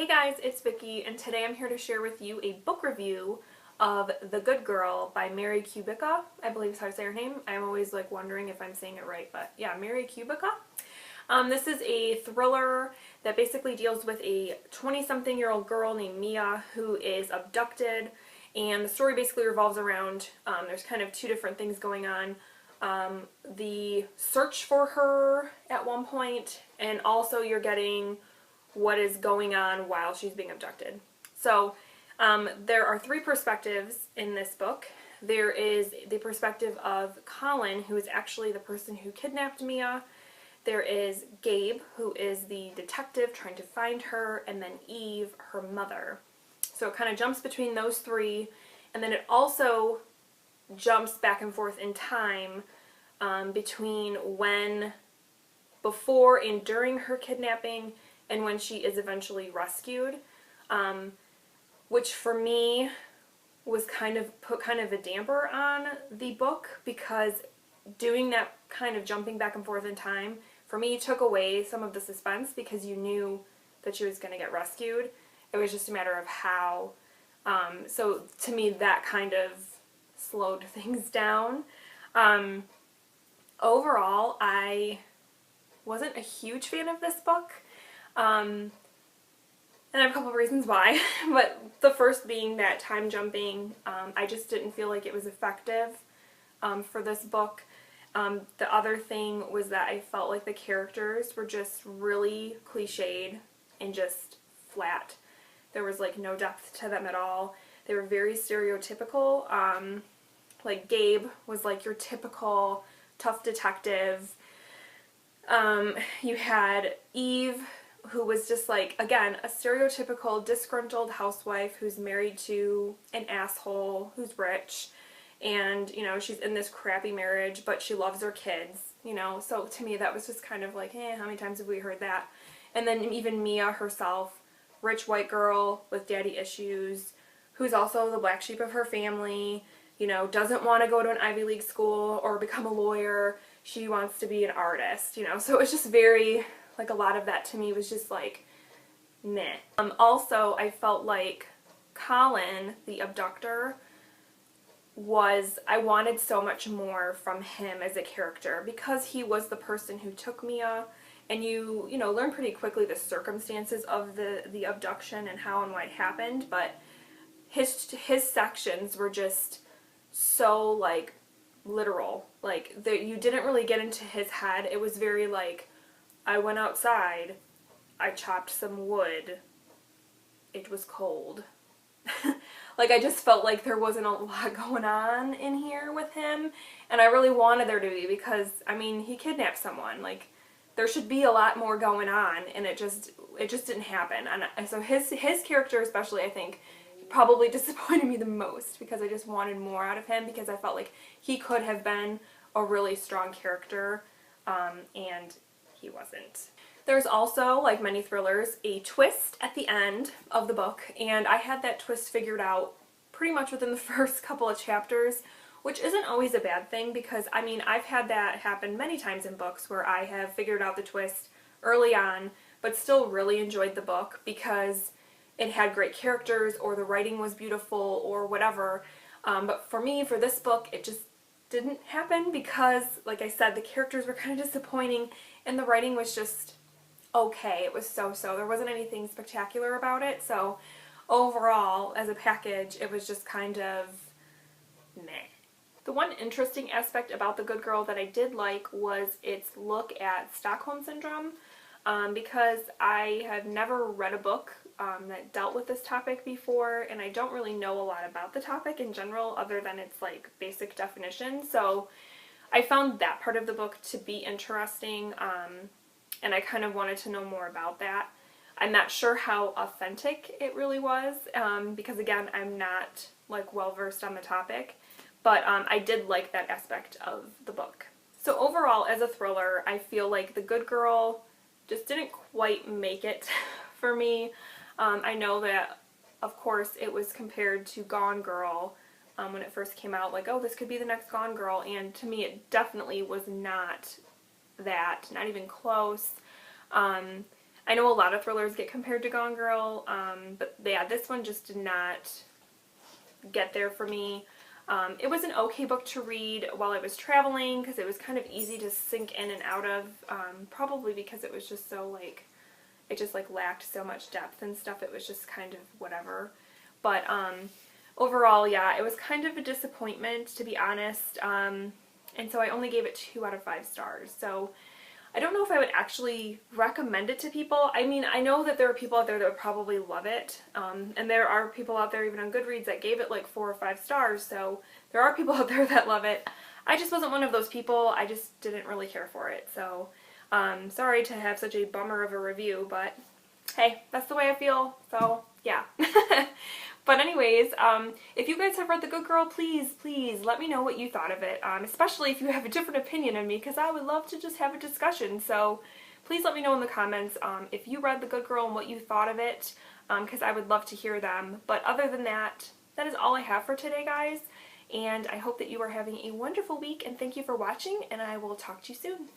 Hey guys, it's Vicky, and today I'm here to share with you a book review of The Good Girl by Mary Kubica. I believe is how to say her name. I'm always like wondering if I'm saying it right, but yeah, Mary Kubica. This is a thriller that basically deals with a 20-something-year-old girl named Mia who is abducted, and the story basically revolves around, there's kind of two different things going on. The search for her at one point, and also you're getting what is going on while she's being abducted. So there are three perspectives in this book. There is the perspective of Colin, who is actually the person who kidnapped Mia. There is Gabe, who is the detective trying to find her, and then Eve, her mother. So it kind of jumps between those three, and then it also jumps back and forth in time between before and during her kidnapping and when she is eventually rescued, which for me was put kind of a damper on the book, because doing that kind of jumping back and forth in time for me took away some of the suspense, because you knew that she was going to get rescued. It was just a matter of how. So to me that kind of slowed things down. Overall, I wasn't a huge fan of this book. And I have a couple of reasons why, but the first being that time jumping, I just didn't feel like it was effective for this book. The other thing was that I felt like the characters were just really cliched and just flat. There was like no depth to them at all. They were very stereotypical. Like Gabe was like your typical tough detective. You had Eve, who was just like, again, a stereotypical disgruntled housewife who's married to an asshole who's rich, and you know, she's in this crappy marriage but she loves her kids, you know. So to me that was just kind of like, how many times have we heard that? And then even Mia herself, rich white girl with daddy issues, who's also the black sheep of her family, you know, doesn't want to go to an Ivy League school or become a lawyer. She wants to be an artist, you know. So it's just very, like, a lot of that to me was just like, meh. Also, I felt like Colin, the abductor, I wanted so much more from him as a character, because he was the person who took Mia, and you know, learn pretty quickly the circumstances of the abduction and how and why it happened, but his sections were just so, like, literal. Like, you didn't really get into his head. It was very like, I went outside, I chopped some wood, it was cold. Like, I just felt like there wasn't a lot going on in here with him, and I really wanted there to be, because, I mean, he kidnapped someone. Like, there should be a lot more going on, and it just didn't happen. And so his character especially, I think, probably disappointed me the most, because I just wanted more out of him, because I felt like he could have been a really strong character, and he wasn't. There's also, like many thrillers, a twist at the end of the book, and I had that twist figured out pretty much within the first couple of chapters, which isn't always a bad thing, because, I mean, I've had that happen many times in books where I have figured out the twist early on, but still really enjoyed the book because it had great characters, or the writing was beautiful, or whatever. But for me, for this book, it just didn't happen, because, like I said, the characters were kind of disappointing, and the writing was just okay. It was so-so. There wasn't anything spectacular about it, so overall, as a package, it was just kind of meh. The one interesting aspect about The Good Girl that I did like was its look at Stockholm Syndrome, because I have never read a book that dealt with this topic before, and I don't really know a lot about the topic in general other than its like basic definition. So I found that part of the book to be interesting, and I kind of wanted to know more about that. I'm not sure how authentic it really was, because again, I'm not like well versed on the topic, but I did like that aspect of the book. So overall, as a thriller, I feel like The Good Girl just didn't quite make it for me. I know that, of course, it was compared to Gone Girl when it first came out, like, oh, this could be the next Gone Girl, and to me it definitely was not that, not even close. I know a lot of thrillers get compared to Gone Girl, but yeah, this one just did not get there for me. It was an okay book to read while I was traveling because it was kind of easy to sink in and out of, probably because it was just so like, it just like lacked so much depth and stuff. It was just kind of whatever. But overall, yeah, it was kind of a disappointment, to be honest. And so I only gave it 2 out of 5 stars. So I don't know if I would actually recommend it to people. I mean, I know that there are people out there that would probably love it. And there are people out there even on Goodreads that gave it like 4 or 5 stars. So there are people out there that love it. I just wasn't one of those people. I just didn't really care for it. So sorry to have such a bummer of a review, but hey, that's the way I feel. So yeah. But anyways, if you guys have read The Good Girl, please let me know what you thought of it, especially if you have a different opinion of me, because I would love to just have a discussion. So please let me know in the comments if you read The Good Girl and what you thought of it, because I would love to hear them. But other than that, that is all I have for today, guys, and I hope that you are having a wonderful week, and thank you for watching, and I will talk to you soon.